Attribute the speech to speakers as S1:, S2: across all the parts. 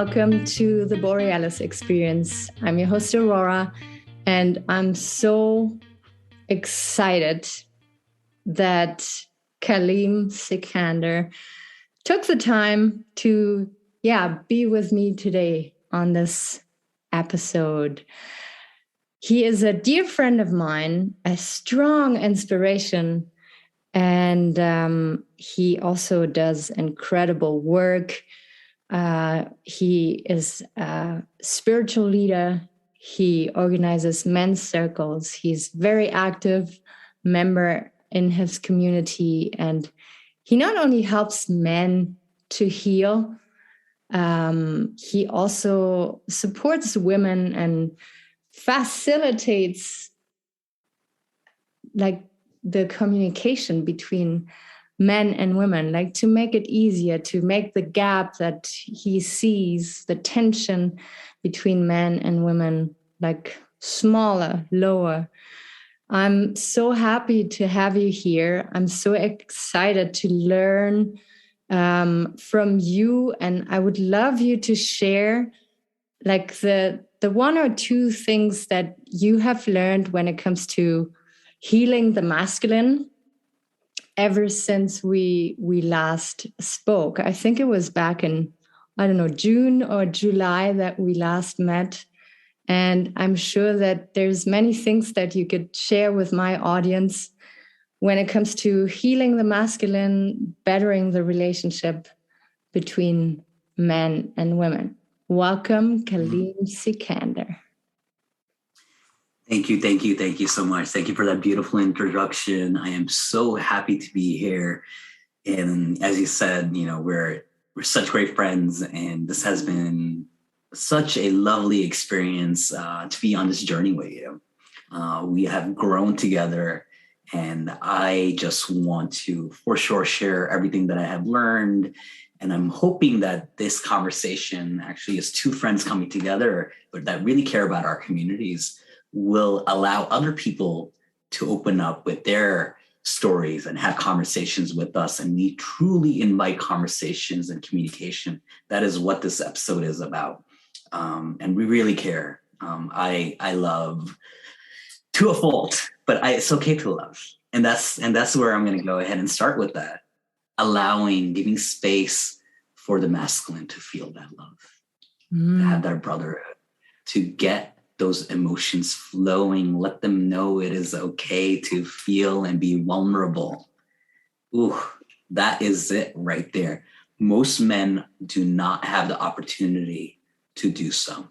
S1: welcome to the Borealis Experience. I'm your host, Aurora, and I'm so excited that Kaleem Sikandar took the time to, be with me today on this episode. He is a dear friend of mine, a strong inspiration, and he also does incredible work. He is a spiritual leader. He organizes men's circles. He's very active member in his community, and he not only helps men to heal, he also supports women and facilitates like the communication between men and women, like to make it easier, to make the gap that he sees, the tension between men and women, like smaller, lower. I'm so happy to have you here. I'm so excited to learn from you, and I would love you to share like the one or two things that you have learned when it comes to healing the masculine ever since we last spoke. I think it was back in, June or July that we last met. And I'm sure that there's many things that you could share with my audience when it comes to healing the masculine, bettering the relationship between men and women. Welcome, Kaleem Sikandar.
S2: Thank you so much. Thank you for that beautiful introduction. I am so happy to be here. And as you said, we're such great friends, and this has been such a lovely experience to be on this journey with you. We have grown together, and I just want to, for sure, share everything that I have learned. And I'm hoping that this conversation actually is two friends coming together, but that really care about our communities, will allow other people to open up with their stories and have conversations with us. And we truly invite conversations and communication. That is what this episode is about. And we really care. I love to a fault, but it's okay to love. And that's where I'm going to go ahead and start with that. Giving space for the masculine to feel that love, to have that brotherhood, to get those emotions flowing, let them know it is okay to feel and be vulnerable. Ooh, that is it right there. Most men do not have the opportunity to do so.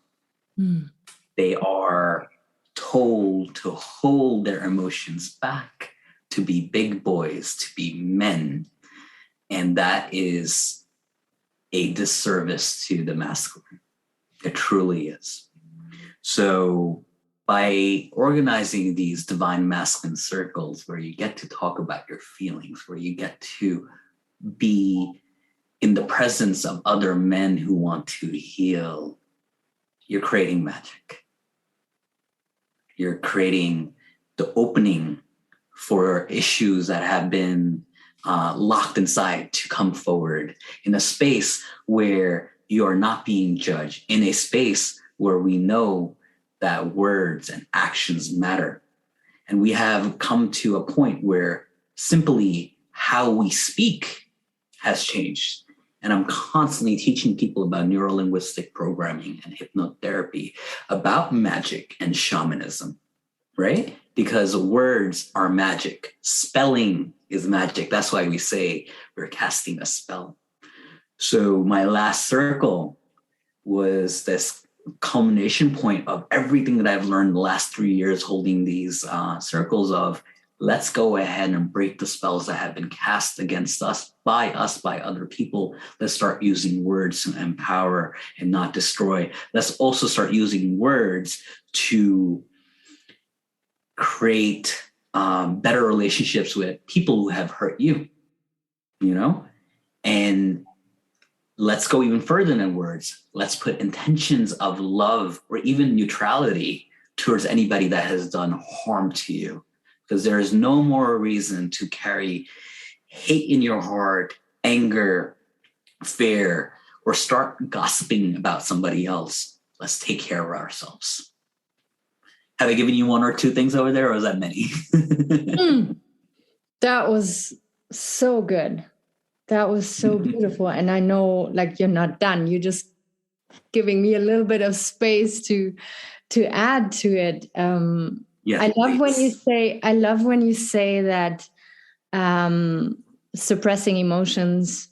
S2: They are told to hold their emotions back, to be big boys, to be men. And that is a disservice to the masculine. It truly is. So by organizing these divine masculine circles where you get to talk about your feelings, where you get to be in the presence of other men who want to heal, you're creating magic. You're creating the opening for issues that have been locked inside to come forward in a space where you are not being judged, in a space where we know that words and actions matter. And we have come to a point where simply how we speak has changed. And I'm constantly teaching people about neuro-linguistic programming and hypnotherapy, about magic and shamanism, right? Because words are magic. Spelling is magic. That's why we say we're casting a spell. So my last circle was this culmination point of everything that I've learned the last 3 years holding these circles of, let's go ahead and break the spells that have been cast against us by other people. Let's start using words to empower and not destroy. Let's also start using words to create better relationships with people who have hurt you, and let's go even further than words. Let's put intentions of love or even neutrality towards anybody that has done harm to you, because there is no more reason to carry hate in your heart, anger, fear, or start gossiping about somebody else. Let's take care of ourselves. Have I given you one or two things over there, or is that many?
S1: That was so good. That was so beautiful. And I know, like, you're not done. You're just giving me a little bit of space to add to it.
S2: Yes,
S1: I love
S2: please.
S1: when you say that suppressing emotions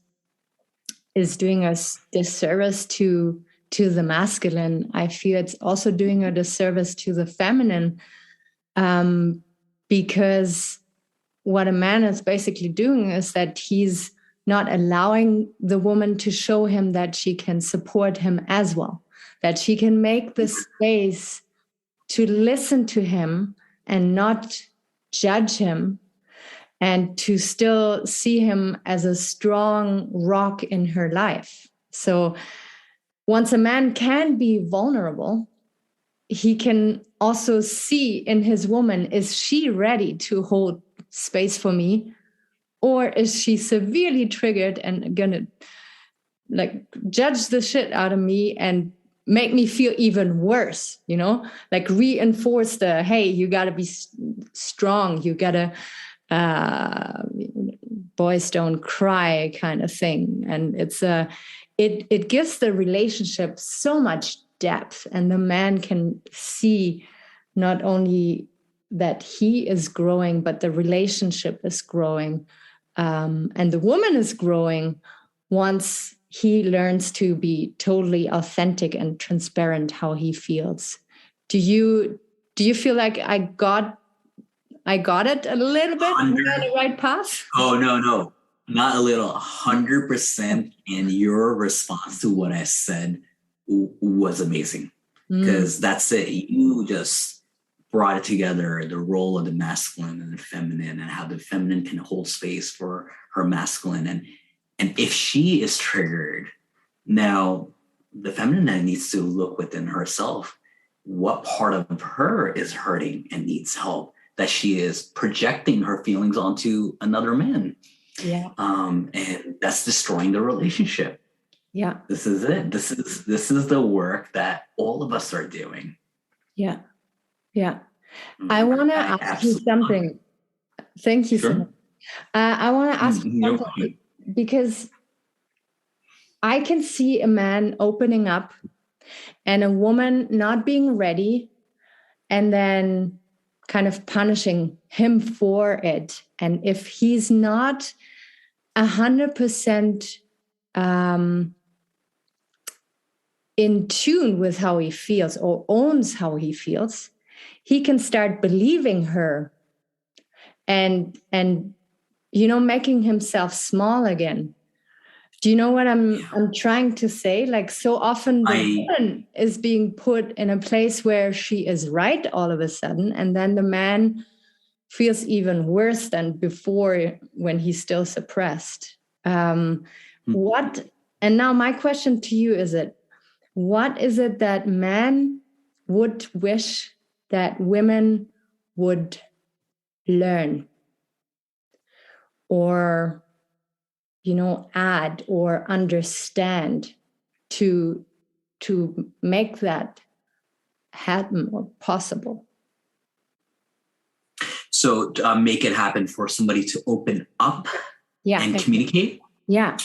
S1: is doing us disservice to the masculine. I feel it's also doing a disservice to the feminine, because what a man is basically doing is that he's not allowing the woman to show him that she can support him as well, that she can make the space to listen to him and not judge him, and to still see him as a strong rock in her life. So once a man can be vulnerable, he can also see in his woman, is she ready to hold space for me? Or is she severely triggered and gonna like judge the shit out of me and make me feel even worse, like reinforce the, hey, you gotta be strong, you gotta boys don't cry kind of thing. And it gives the relationship so much depth, and the man can see not only that he is growing, but the relationship is growing, and the woman is growing once he learns to be totally authentic and transparent how he feels. Do you feel like I got it a little bit? Am I on the right path?
S2: Oh, no, not a little, 100%. And your response to what I said was amazing, because that's it. You just brought it together, the role of the masculine and the feminine, and how the feminine can hold space for her masculine. And if she is triggered, now the feminine then needs to look within herself. What part of her is hurting and needs help, that she is projecting her feelings onto another man?
S1: Yeah.
S2: And that's destroying the relationship.
S1: Yeah.
S2: This is it. This is the work that all of us are doing.
S1: Yeah. Yeah. I want to ask you something. Thank you so much. I want to ask you something, because I can see a man opening up and a woman not being ready, and then kind of punishing him for it. And if he's not 100% in tune with how he feels or owns how he feels, he can start believing her and making himself small again. Do you know what I'm trying to say? Like, so often the woman is being put in a place where she is right all of a sudden, and then the man feels even worse than before when he's still suppressed. And now my question to you is, what is it that men would wish that women would learn, or add or understand to make that happen or possible?
S2: So make it happen for somebody to open up and communicate?
S1: Yeah.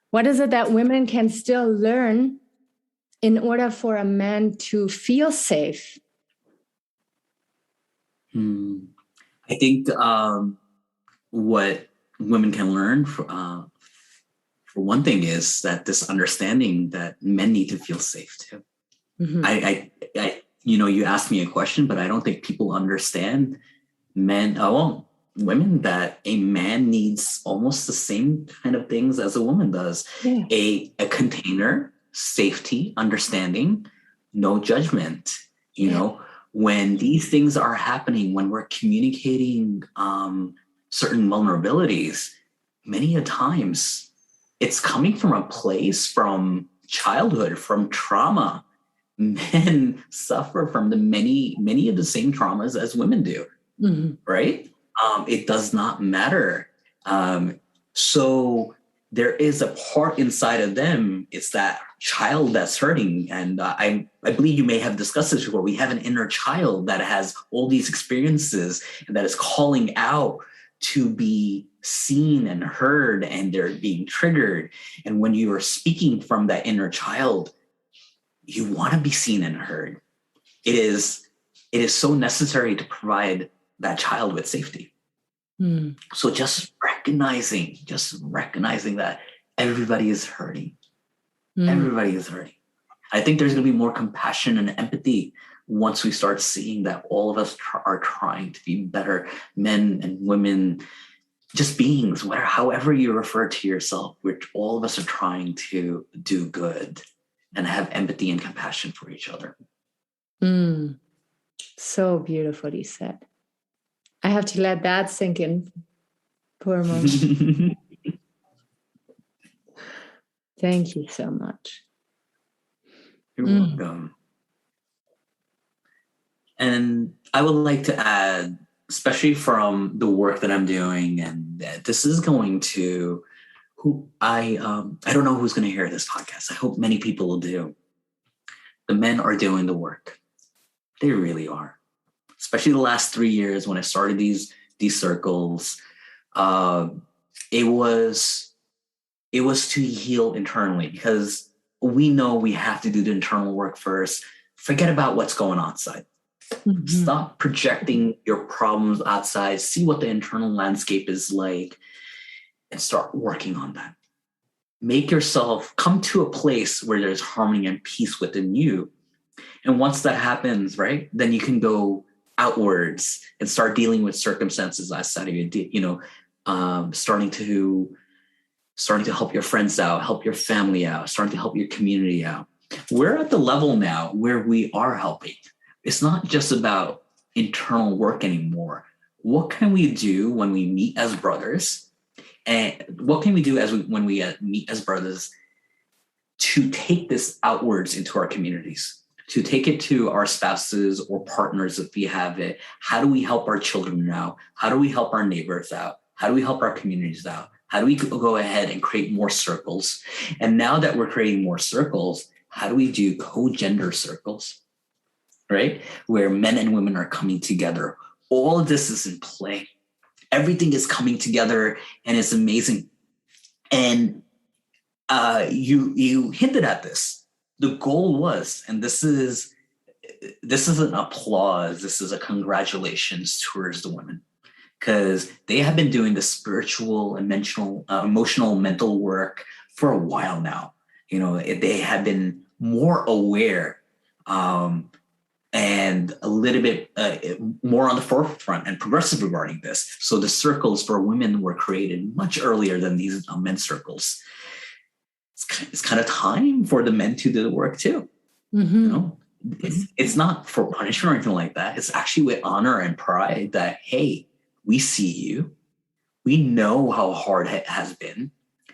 S1: What is it that women can still learn in order for a man to feel safe?
S2: I think what women can learn for one thing is that this understanding that men need to feel safe too. I you asked me a question, but I don't think people understand women, that a man needs almost the same kind of things as a woman does. Yeah. A container, safety, understanding, no judgment. You know, when these things are happening, when we're communicating certain vulnerabilities, many a times it's coming from a place from childhood, from trauma. Men suffer from many of the same traumas as women do, right? It does not matter. So there is a part inside of them. It's that child that's hurting. And I believe you may have discussed this before. We have an inner child that has all these experiences and that is calling out to be seen and heard, and they're being triggered. And when you are speaking from that inner child, you want to be seen and heard. It is so necessary to provide that child with safety. So just recognizing that everybody is hurting. Everybody is hurting. I think there's going to be more compassion and empathy once we start seeing that all of us are trying to be better men and women, just beings, however you refer to yourself, which all of us are trying to do good and have empathy and compassion for each other.
S1: So beautifully said. I have to let that sink in for a moment. Thank you so much.
S2: You're welcome. And I would like to add, especially from the work that I'm doing, and this is going to I don't know who's going to hear this podcast. I hope many people will do. The men are doing the work. They really are. Especially the last 3 years when I started these circles, it was to heal internally, because we know we have to do the internal work first. Forget about what's going on outside. Stop projecting your problems outside. See what the internal landscape is like and start working on that. Make yourself come to a place where there's harmony and peace within you. And once that happens, right, then you can go outwards and start dealing with circumstances outside of you, starting to help your friends out, help your family out, starting to help your community out. We're at the level now where we are helping. It's not just about internal work anymore. What can we do when we meet as brothers? And what can we do when we meet as brothers to take this outwards into our communities, to take it to our spouses or partners if we have it? How do we help our children out? How do we help our neighbors out? How do we help our communities out? How do we go ahead and create more circles? And now that we're creating more circles, how do we do co-gender circles, right? Where men and women are coming together. All of this is in play. Everything is coming together and it's amazing. And you hinted at this. The goal was, and this is an applause, this is a congratulations towards the women, because they have been doing the spiritual and emotional, mental work for a while now. They have been more aware and a little bit more on the forefront and progressive regarding this. So the circles for women were created much earlier than these men's circles. It's kind of time for the men to do the work too. It's not for punishment or anything like that. It's actually with honor and pride that, hey, we see you. We know how hard it has been.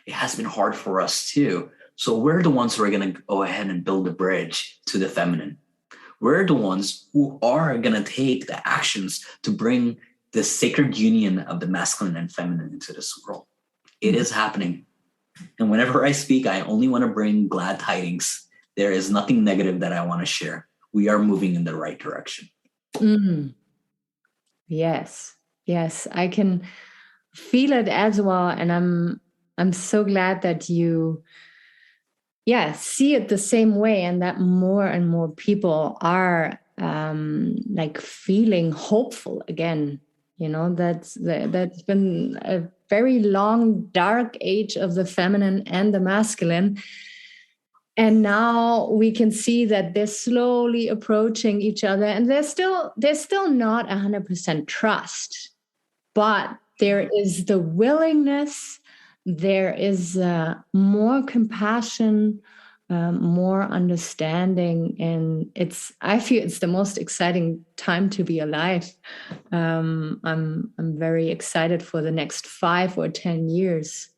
S2: It has been hard for us too. So we're the ones who are going to go ahead and build a bridge to the feminine. We're the ones who are going to take the actions to bring the sacred union of the masculine and feminine into this world. It is happening. And whenever I speak, I only want to bring glad tidings. There is nothing negative that I want to share. We are moving in the right direction.
S1: Yes, I can feel it as well. And I'm so glad that you see it the same way, and that more and more people are feeling hopeful again. That's been a very long, dark age of the feminine and the masculine. And now we can see that they're slowly approaching each other, and there's still not 100% trust, but there is the willingness, there is more compassion, more understanding, and I feel it's the most exciting time to be alive. I'm very excited for the next 5 or 10 years.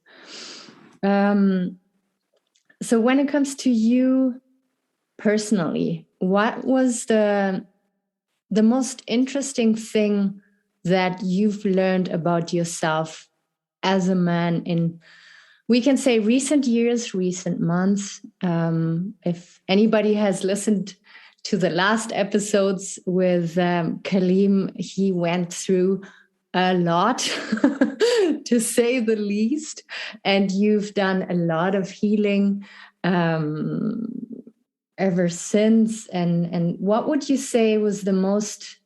S1: So when it comes to you personally, what was the most interesting thing that you've learned about yourself as a man in we can say recent years, recent months. If anybody has listened to the last episodes with Kaleem, he went through a lot, to say the least. And you've done a lot of healing ever since. And what would you say was the most,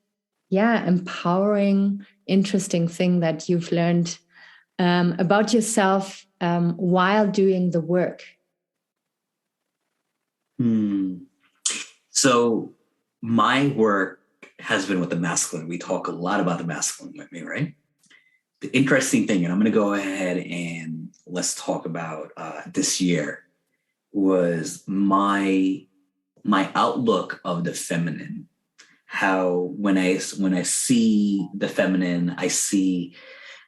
S1: empowering, interesting thing that you've learned about yourself while doing the work?
S2: So my work has been with the masculine. We talk a lot about the masculine with me, right? The interesting thing, and I'm going to go ahead and let's talk about this year, was my outlook of the feminine. How when I see the feminine, I see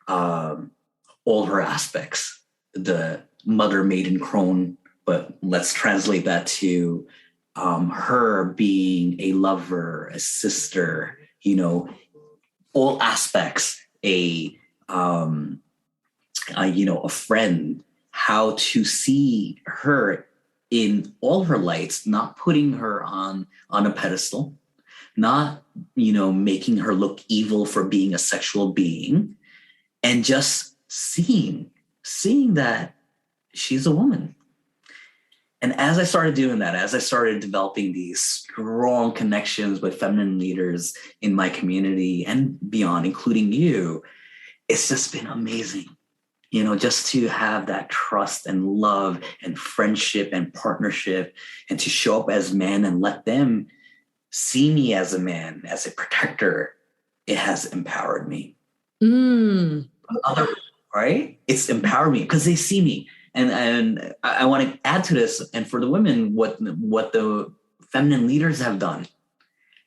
S2: all her aspects, the mother, maiden, crone, but let's translate that to her being a lover, a sister, all aspects, a friend, how to see her in all her lights, not putting her on a pedestal, not, making her look evil for being a sexual being, and just seeing that she's a woman. And as I started doing that, as I started developing these strong connections with feminine leaders in my community and beyond, including you, it's just been amazing. Just to have that trust and love and friendship and partnership, and to show up as men and let them see me as a man, as a protector, it has empowered me. Right? It's empowered me because they see me. And I want to add to this, and for the women, what the feminine leaders have done,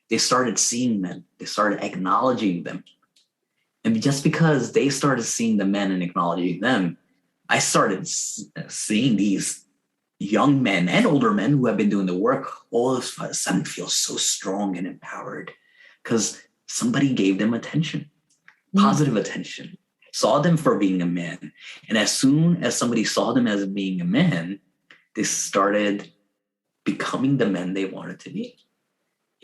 S2: they started seeing men, they started acknowledging them. And just because they started seeing the men and acknowledging them, I started seeing these young men and older men who have been doing the work all of a sudden feel so strong and empowered because somebody gave them attention, positive attention, saw them for being a man. And as soon as somebody saw them as being a man, they started becoming the men they wanted to be.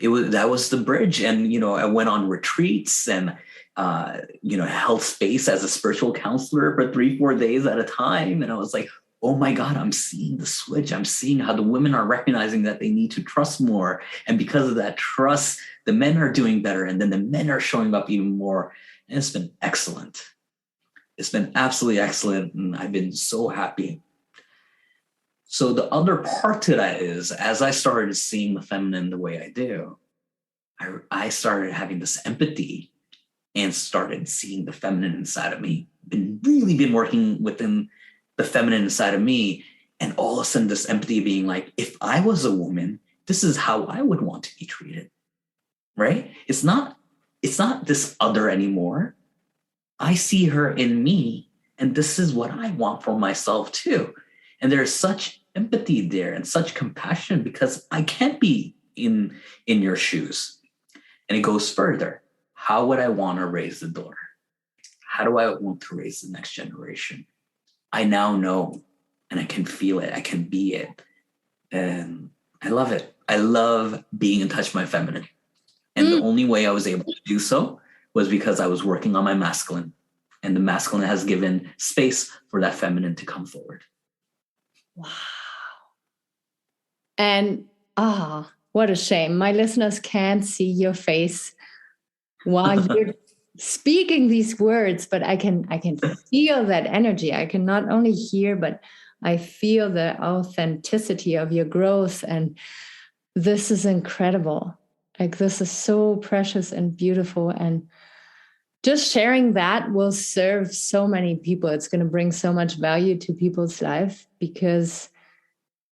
S2: That was the bridge. And, I went on retreats and, held space as a spiritual counselor for 3-4 days at a time. And I was like, oh my God, I'm seeing the switch. I'm seeing how the women are recognizing that they need to trust more. And because of that trust, the men are doing better. And then the men are showing up even more. And it's been excellent. It's been absolutely excellent. And I've been so happy. So the other part to that is, as I started seeing the feminine the way I do, I started having this empathy and started seeing the feminine inside of me. Been working within the feminine inside of me. And all of a sudden this empathy being like, if I was a woman, this is how I would want to be treated, right? It's not this other anymore. I see her in me, and this is what I want for myself too. And there's such empathy there and such compassion because I can't be in your shoes. And it goes further. How would I want to raise the daughter? How do I want to raise the next generation? I now know, and I can feel it. I can be it. And I love it. I love being in touch with my feminine. And the only way I was able to do so was because I was working on my masculine. And the masculine has given space for that feminine to come forward.
S1: Wow. And what a shame. My listeners can't see your face while you're speaking these words, but I can feel that energy. I can not only hear, but I feel the authenticity of your growth. And this is incredible. Like, this is so precious and beautiful. And just sharing that will serve so many people. It's going to bring so much value to people's life because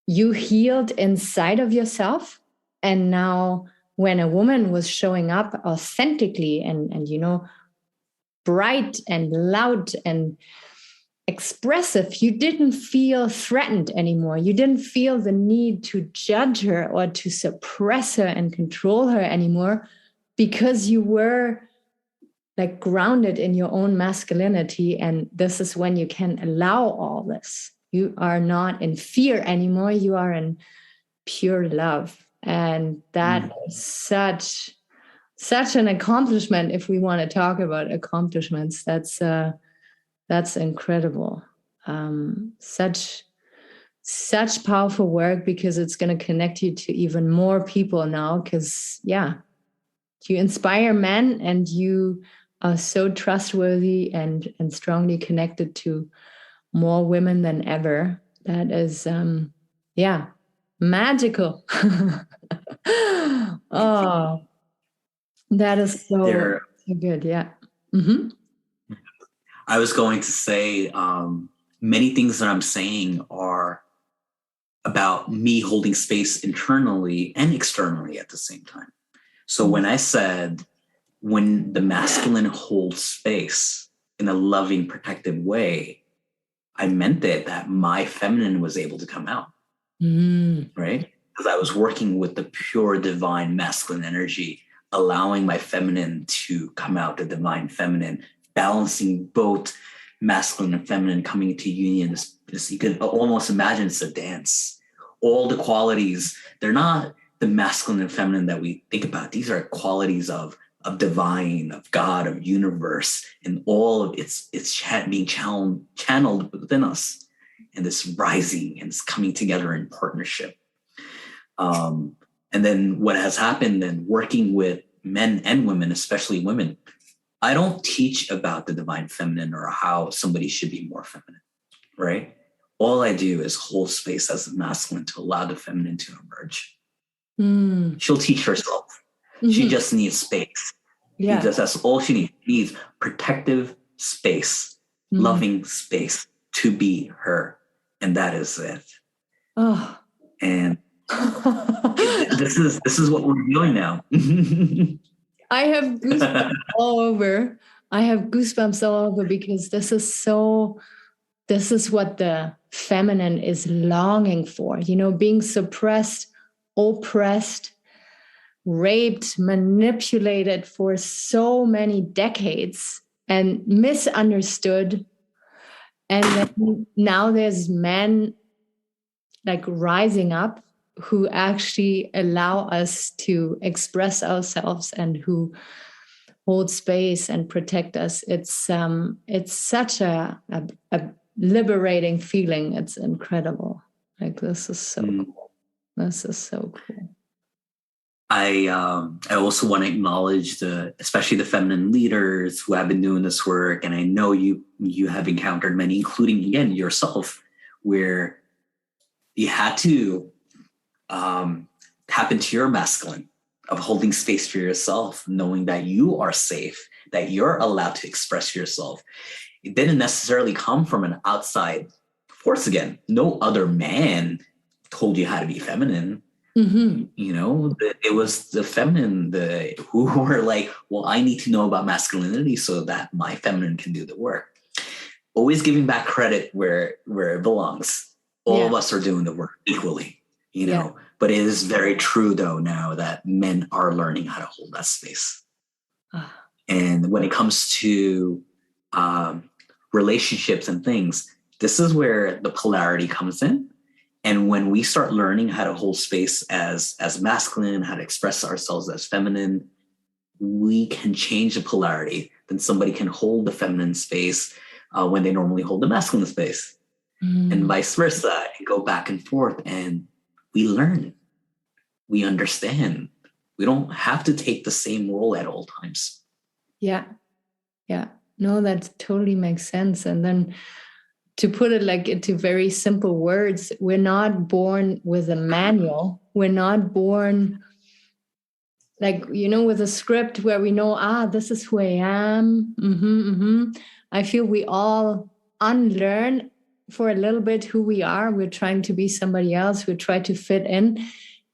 S1: you healed inside of yourself. And now when a woman was showing up authentically and bright and loud and expressive, you didn't feel threatened anymore. You didn't feel the need to judge her or to suppress her and control her anymore because you were like grounded in your own masculinity. And this is when you can allow all this. You are not in fear anymore. You are in pure love. And that is such an accomplishment. If we want to talk about accomplishments, that's incredible. Such powerful work, because it's going to connect you to even more people now. Because you inspire men, and you are so trustworthy and strongly connected to more women than ever. That is magical. Oh, that is so good. Yeah. Mm-hmm.
S2: I was going to say, many things that I'm saying are about me holding space internally and externally at the same time. So when I said, when the masculine holds space in a loving, protective way, I meant that my feminine was able to come out, right? Because I was working with the pure divine masculine energy, allowing my feminine to come out, the divine feminine, balancing both masculine and feminine coming into union. You can almost imagine it's a dance. All the qualities, they're not the masculine and feminine that we think about. These are qualities of divine, of God, of universe, and all of it's being channeled within us, and this rising and it's coming together in partnership. And then what has happened, and working with men and women, especially women, I don't teach about the divine feminine or how somebody should be more feminine, right? All I do is hold space as the masculine to allow the feminine to emerge. She'll teach herself. She just needs space.
S1: Yeah.
S2: That's all she needs. She needs protective space, loving space to be her. And that is it.
S1: Oh.
S2: And this is what we're doing now.
S1: I have goosebumps all over. Because this is what the feminine is longing for, being suppressed, oppressed, raped, manipulated for so many decades and misunderstood. And then now there's men like rising up who actually allow us to express ourselves and who hold space and protect us. It's such a liberating feeling. It's incredible. Like, this is so cool. This is so cool.
S2: I also want to acknowledge especially the feminine leaders who have been doing this work, and I know you have encountered many, including again yourself, where you had to tap into your masculine of holding space for yourself, knowing that you are safe, that you're allowed to express yourself. It didn't necessarily come from an outside force. Again, no other man told you how to be feminine. It was the feminine who were like, well, I need to know about masculinity so that my feminine can do the work. Always giving back credit where it belongs. All of us are doing the work equally, but it is very true though now that men are learning how to hold that space. And when it comes to relationships and things, this is where the polarity comes in. And when we start learning how to hold space as masculine, how to express ourselves as feminine, we can change the polarity. Then somebody can hold the feminine space when they normally hold the masculine space. And vice versa, and go back and forth. And we learn, we understand. We don't have to take the same role at all times. Yeah.
S1: No, that totally makes sense. And then to put it like into very simple words, we're not born with a manual. We're not born like, with a script where we know, this is who I am. I feel we all unlearn for a little bit who we are. We're trying to be somebody else. We try to fit in.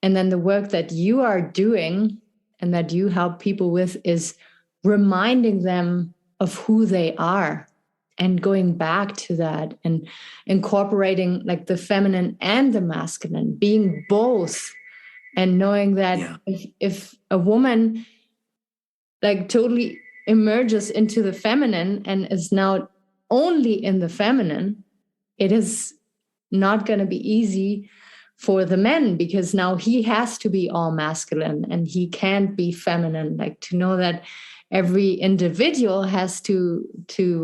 S1: And then the work that you are doing and that you help people with is reminding them of who they are and going back to that and incorporating like the feminine and the masculine, being both, and knowing that if a woman like totally emerges into the feminine and is now only in the feminine, it is not going to be easy for the men, because now he has to be all masculine and he can't be feminine. Like, to know that every individual has to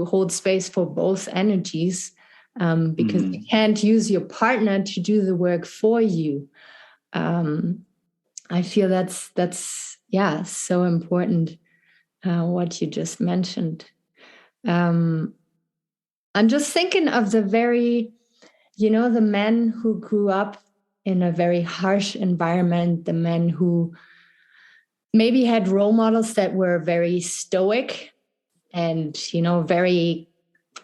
S1: hold space for both energies, because you can't use your partner to do the work for you. I feel that's so important, what you just mentioned. I'm just thinking of the the men who grew up in a very harsh environment, the men who maybe had role models that were very stoic and, very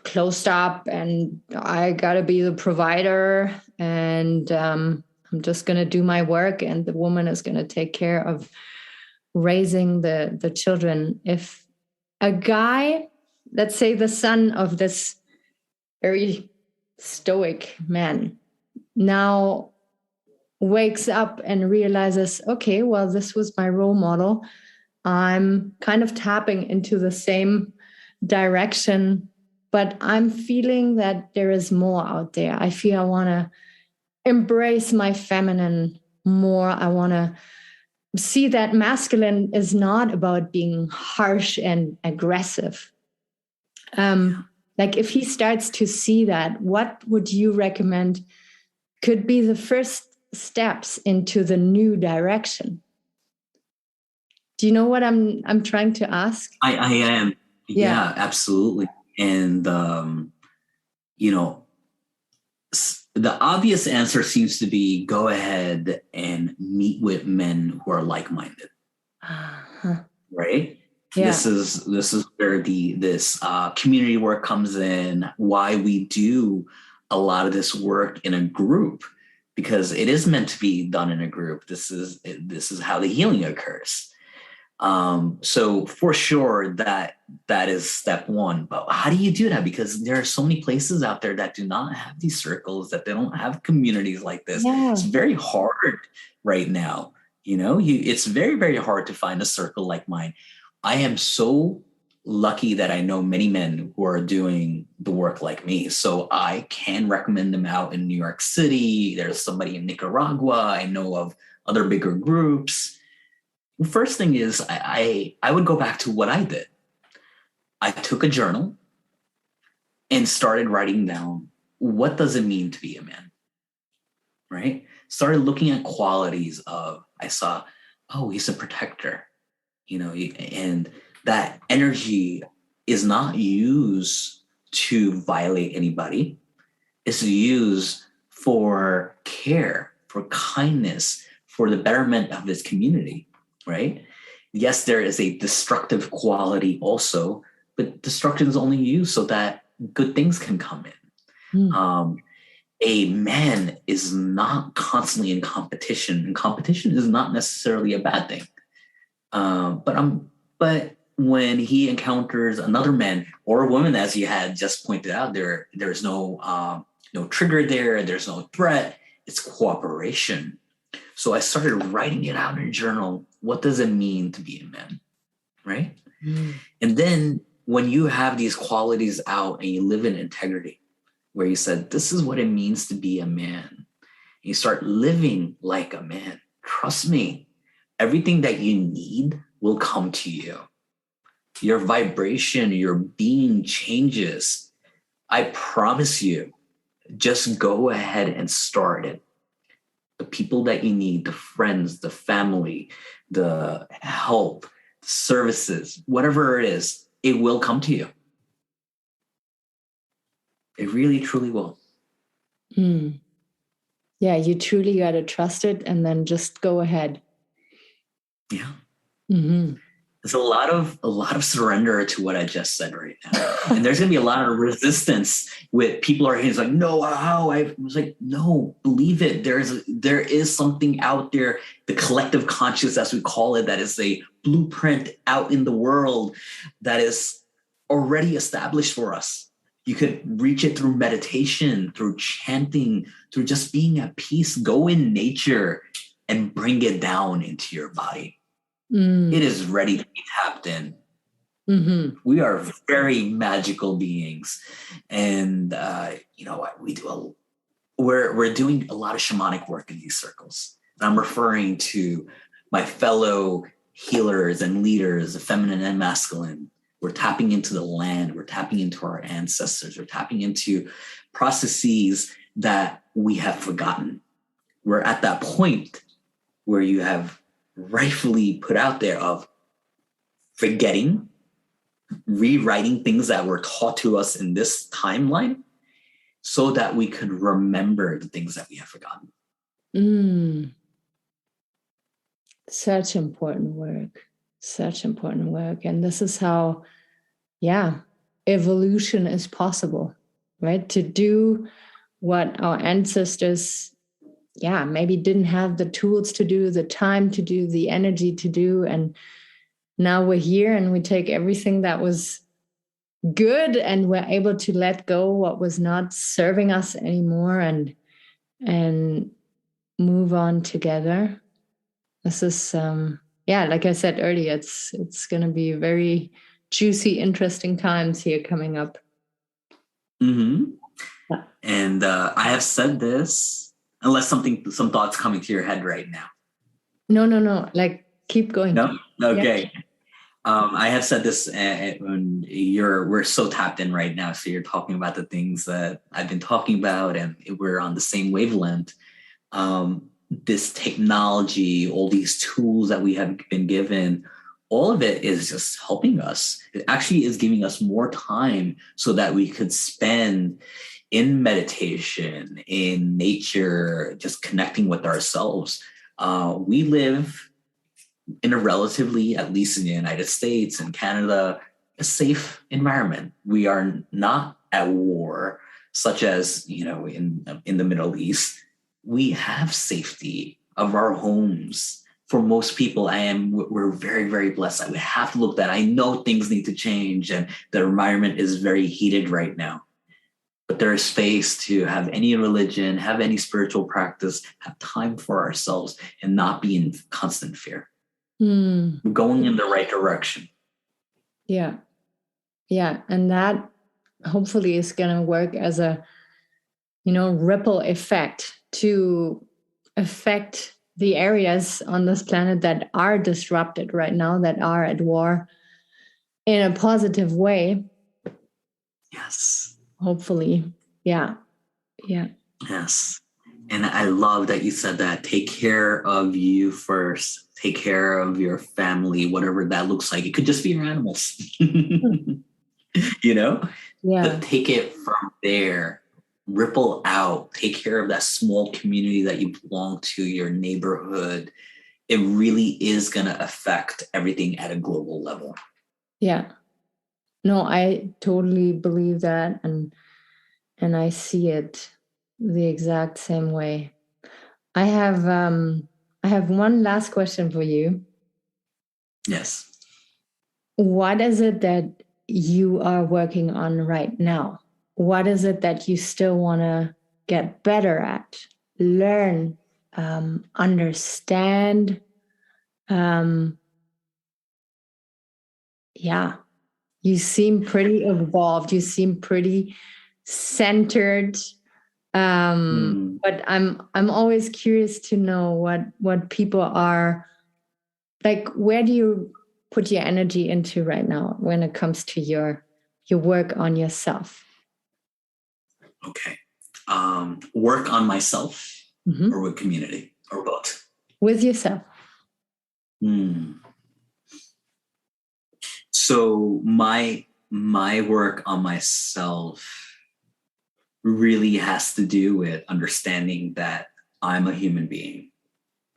S1: closed up, and I gotta be the provider, and I'm just gonna do my work, and the woman is gonna take care of raising the children. If a guy, let's say the son of this very stoic man, now wakes up and realizes, okay, well, this was my role model, I'm kind of tapping into the same direction, but I'm feeling that there is more out there. I feel I want to embrace my feminine more. I want to see that masculine is not about being harsh and aggressive. Like, if he starts to see that, what would you recommend could be the first steps into the new direction? Do you know what I'm trying to ask?
S2: I am. Yeah, absolutely. And, the obvious answer seems to be go ahead and meet with men who are like-minded. Right? Yeah. This is where this community work comes in, why we do a lot of this work in a group, because it is meant to be done in a group. This is how the healing occurs. So for sure that is step one. But how do you do that? Because there are so many places out there that do not have these circles, that they don't have communities like this. Yeah. It's very hard right now. It's very, very hard to find a circle like mine. I am so lucky that I know many men who are doing the work like me. So I can recommend them out in New York City. There's somebody in Nicaragua. I know of other bigger groups. First thing is I would go back to what I did. I took a journal and started writing down, what does it mean to be a man, right? Started looking at qualities I saw, oh, he's a protector, and that energy is not used to violate anybody. It's used for care, for kindness, for the betterment of his community. Right? Yes, there is a destructive quality also, but destruction is only used so that good things can come in. A man is not constantly in competition, and competition is not necessarily a bad thing. But when he encounters another man or a woman, as you had just pointed out, there's no trigger there, there's no threat. It's cooperation. So I started writing it out in a journal. What does it mean to be a man, right? And then when you have these qualities out and you live in integrity, where you said, this is what it means to be a man, you start living like a man. Trust me, everything that you need will come to you. Your vibration, your being changes. I promise you, just go ahead and start it. The people that you need, the friends, the family, the help, the services, whatever it is, it will come to you. It really, truly will.
S1: Yeah, you truly got to trust it and then just go ahead.
S2: Yeah. There's a lot of surrender to what I just said right now. And there's going to be a lot of resistance with people are like, no, how? I was like, no, believe it. There is something out there, the collective conscious, as we call it, that is a blueprint out in the world that is already established for us. You could reach it through meditation, through chanting, through just being at peace. Go in nature and bring it down into your body. It is ready to be tapped in. We are very magical beings. And, we do we're doing a lot of shamanic work in these circles. And I'm referring to my fellow healers and leaders, the feminine and masculine. We're tapping into the land. We're tapping into our ancestors. We're tapping into processes that we have forgotten. We're at that point where you have rightfully put out there of forgetting, rewriting things that were taught to us in this timeline so that we could remember the things that we have forgotten.
S1: Such important work. Such important work. And this is how, evolution is possible, right? To do what our ancestors, maybe didn't have the tools to do, the time to do, the energy to do. And now we're here and we take everything that was good and we're able to let go what was not serving us anymore and move on together. This is, like I said earlier, it's going to be very juicy, interesting times here coming up.
S2: Mm-hmm. And I have said this, unless some thoughts coming to your head right now.
S1: No. Like, keep going.
S2: No? Okay.
S1: Yeah.
S2: I have said this when we're so tapped in right now. So you're talking about the things that I've been talking about and we're on the same wavelength. This technology, all these tools that we have been given, all of it is just helping us. It actually is giving us more time so that we could spend in meditation, in nature, just connecting with ourselves. We live in a relatively, at least in the United States and Canada, a safe environment. We are not at war, such as, in the Middle East. We have safety of our homes. For most people, we're very, very blessed. We have to look that. I know things need to change and the environment is very heated right now. But there is space to have any religion, have any spiritual practice, have time for ourselves and not be in constant fear. We're going in the right direction.
S1: Yeah. And that hopefully is going to work as a, ripple effect to affect the areas on this planet that are disrupted right now, that are at war in a positive way.
S2: Yes.
S1: Hopefully. Yeah.
S2: Yes. And I love that you said that. Take care of you first. Take care of your family, whatever that looks like. It could just be your animals, Yeah. But take it from there, ripple out, take care of that small community that you belong to, your neighborhood. It really is going to affect everything at a global level. Yeah.
S1: No, I totally believe that. And I see it the exact same way. I have one last question for you.
S2: Yes.
S1: What is it that you are working on right now? What is it that you still want to get better at, learn, understand? You seem pretty evolved. You seem pretty centered. But I'm always curious to know what people are like. Where do you put your energy into right now when it comes to your work on yourself?
S2: Okay. Work on myself or with community or both?
S1: With yourself.
S2: So my work on myself really has to do with understanding that I'm a human being,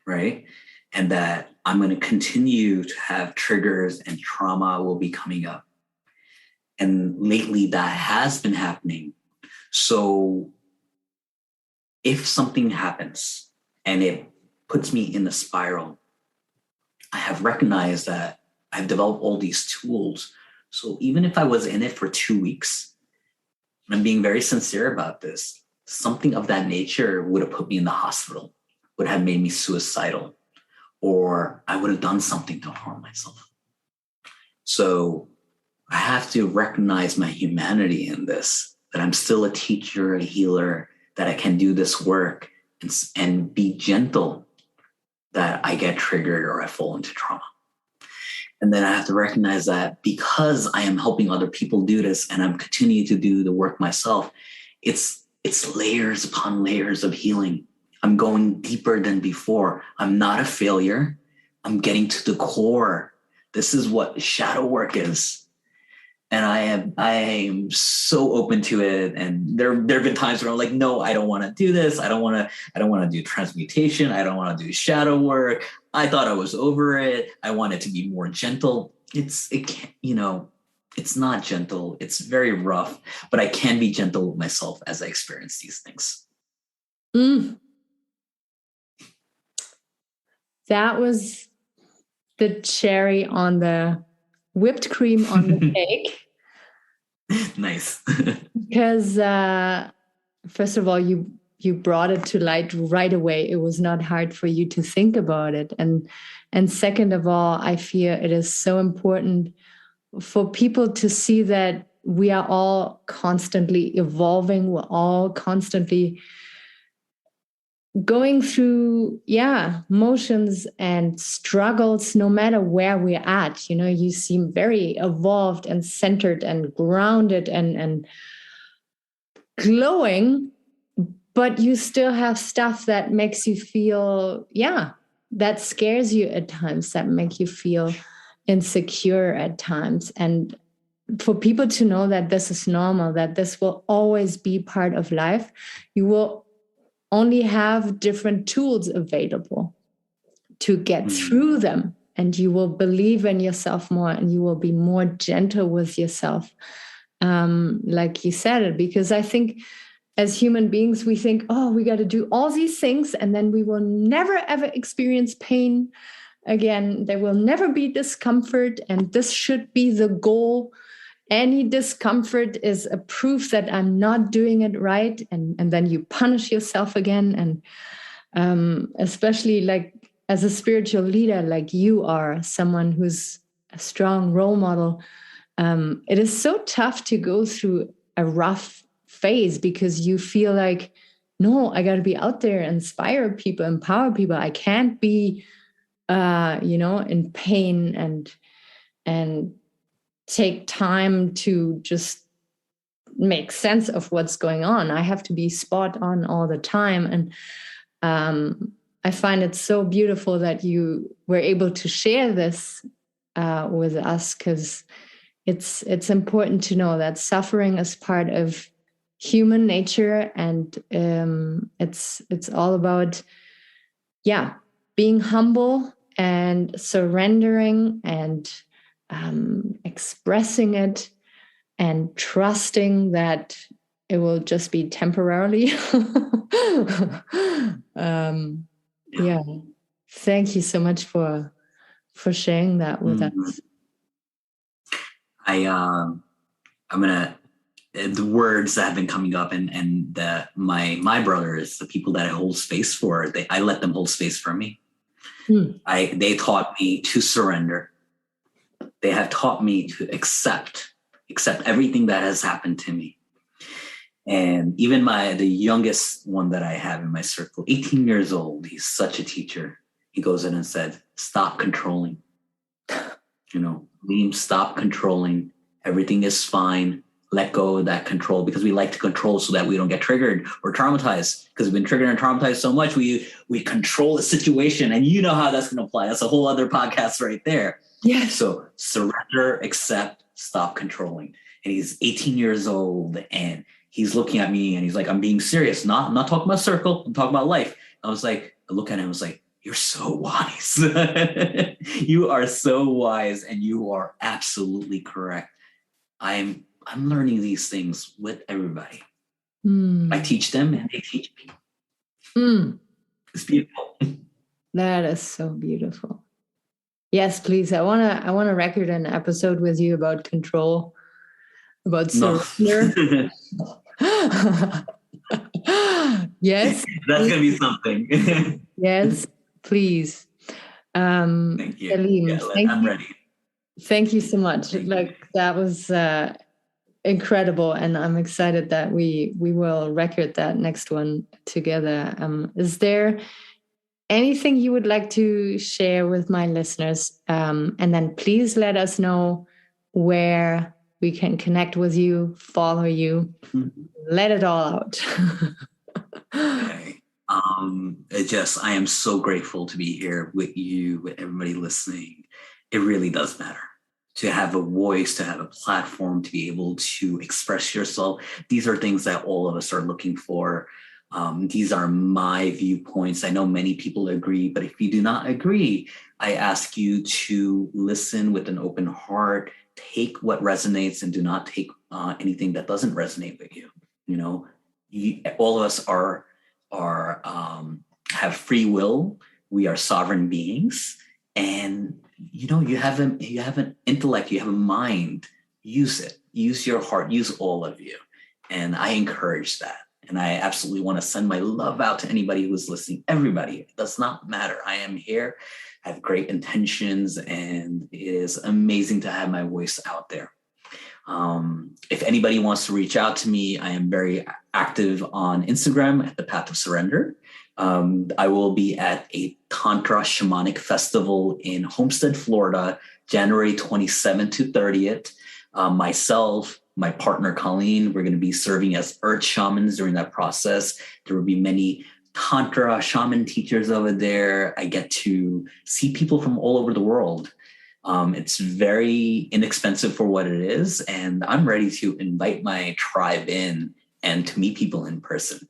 S2: right? And that I'm going to continue to have triggers and trauma will be coming up. And lately that has been happening. So if something happens and it puts me in a spiral, I have recognized that I've developed all these tools. So even if I was in it for 2 weeks, and I'm being very sincere about this, something of that nature would have put me in the hospital, would have made me suicidal, or I would have done something to harm myself. So I have to recognize my humanity in this, that I'm still a teacher, a healer, that I can do this work and be gentle that I get triggered or I fall into trauma. And then I have to recognize that because I am helping other people do this and I'm continuing to do the work myself, it's layers upon layers of healing. I'm going deeper than before. I'm not a failure. I'm getting to the core. This is what shadow work is. And I am so open to it. And there have been times where I'm like, no, I don't want to do this. I don't want to do transmutation. I don't want to do shadow work. I thought I was over it. I want it to be more gentle. It's not gentle. It's very rough, but I can be gentle with myself as I experience these things.
S1: That was the cherry on the whipped cream on the cake.
S2: Nice.
S1: Because first of all, you brought it to light right away. It was not hard for you to think about it. And second of all, I feel it is so important for people to see that we are all constantly evolving. We're all constantly going through, motions and struggles, no matter where we're at. You know, you seem very evolved and centered and grounded and glowing, but you still have stuff that makes you feel, that scares you at times, that make you feel insecure at times. And for people to know that this is normal, that this will always be part of life, you will only have different tools available to get through them. And you will believe in yourself more and you will be more gentle with yourself. Like you said it, because I think as human beings, we think, we got to do all these things and then we will never, ever experience pain again. There will never be discomfort. And this should be the goal. Any discomfort is a proof that I'm not doing it right. And then you punish yourself again. And especially like as a spiritual leader, like you are, someone who's a strong role model, it is so tough to go through a rough phase because you feel like, no, I got to be out there, inspire people, empower people. I can't be, in pain and take time to just make sense of what's going on. I have to be spot on all the time. And I find it so beautiful that you were able to share this with us, because it's important to know that suffering is part of human nature, and it's all about being humble and surrendering and expressing it and trusting that it will just be temporarily. Thank you so much for sharing that with us.
S2: I'm gonna the words that have been coming up and my brothers, the people that I hold space for, I let them hold space for me. They taught me to surrender. They have taught me to accept everything that has happened to me. And even the youngest one that I have in my circle, 18 years old, he's such a teacher. He goes in and said, stop controlling. Liam, stop controlling. Everything is fine. Let go of that control, because we like to control so that we don't get triggered or traumatized, because we've been triggered and traumatized so much. We control the situation, and you know how that's going to apply. That's a whole other podcast right there.
S1: Yeah.
S2: So surrender, accept, stop controlling. And he's 18 years old and he's looking at me and he's like, I'm being serious. I'm not talking about circle. I'm talking about life. I was like, I look at him, I was like, you're so wise. You are so wise, and you are absolutely correct. I'm learning these things with everybody. I teach them and they teach me. It's beautiful.
S1: That is so beautiful. Yes, please. I wanna record an episode with you about control, about surrender. Yes.
S2: That's gonna be something.
S1: Yes, please.
S2: Thank you.
S1: Kaleem,
S2: I'm ready.
S1: Thank you so much. That was incredible, and I'm excited that we will record that next one together. Is there anything you would like to share with my listeners? And then please let us know where we can connect with you, follow you. Let it all out.
S2: Okay. I am so grateful to be here with you, with everybody listening. It really does matter to have a voice, to have a platform, to be able to express yourself. These are things that all of us are looking for. These are my viewpoints. I know many people agree, but if you do not agree, I ask you to listen with an open heart, take what resonates and do not take anything that doesn't resonate with you. You know, all of us have free will. We are sovereign beings, and you have an intellect, you have a mind. Use it. Use your heart. Use all of you, and I encourage that. And I absolutely want to send my love out to anybody who's listening. Everybody, it does not matter. I am here. I have great intentions, and it is amazing to have my voice out there. If anybody wants to reach out to me, I am very active on Instagram at The Path of Surrender. I will be at a Tantra Shamanic Festival in Homestead, Florida, January 27th to 30th. Myself, my partner, Colleen, we're going to be serving as earth shamans during that process. There will be many Tantra shaman teachers over there. I get to see people from all over the world. It's very inexpensive for what it is, and I'm ready to invite my tribe in and to meet people in person.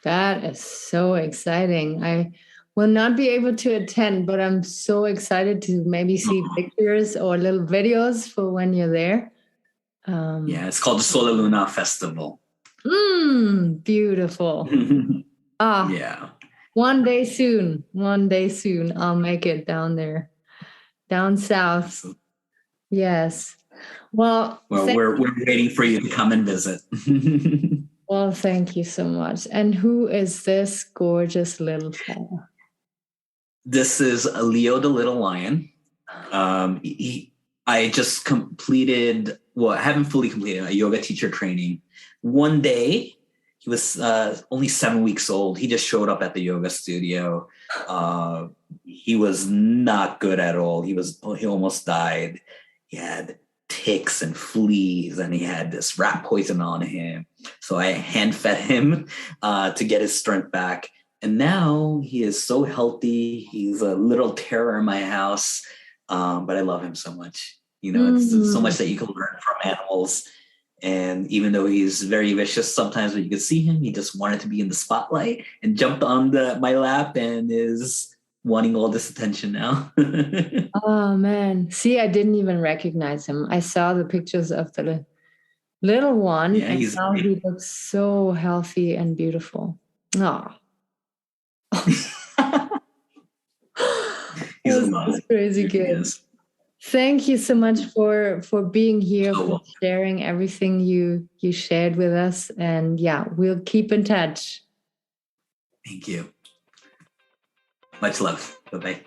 S1: That is so exciting. I will not be able to attend, but I'm so excited to maybe see pictures or little videos for when you're there.
S2: Yeah, it's called the Solar Luna Festival.
S1: Beautiful.
S2: Yeah.
S1: One day soon, I'll make it down there, down south. Yes. Well,
S2: we're waiting for you to come and visit.
S1: Well, thank you so much. And who is this gorgeous little fella?
S2: This is Leo the Little Lion. I just completed, I haven't fully completed a yoga teacher training. One day, he was only 7 weeks old. He just showed up at the yoga studio. He was not good at all. He almost died. He had ticks and fleas, and he had this rat poison on him. So I hand fed him to get his strength back. And now he is so healthy. He's a little terror in my house, but I love him so much. It's so much that you can learn from animals. And even though he's very vicious, sometimes when you can see him, he just wanted to be in the spotlight and jumped on my lap and is wanting all this attention now.
S1: Oh, man. See, I didn't even recognize him. I saw the pictures of the little one, and now he looks so healthy and beautiful. Oh. He's crazy good. Thank you so much for being here, for sharing everything you shared with us. And yeah, we'll keep in touch.
S2: Thank you. Much love. Bye-bye.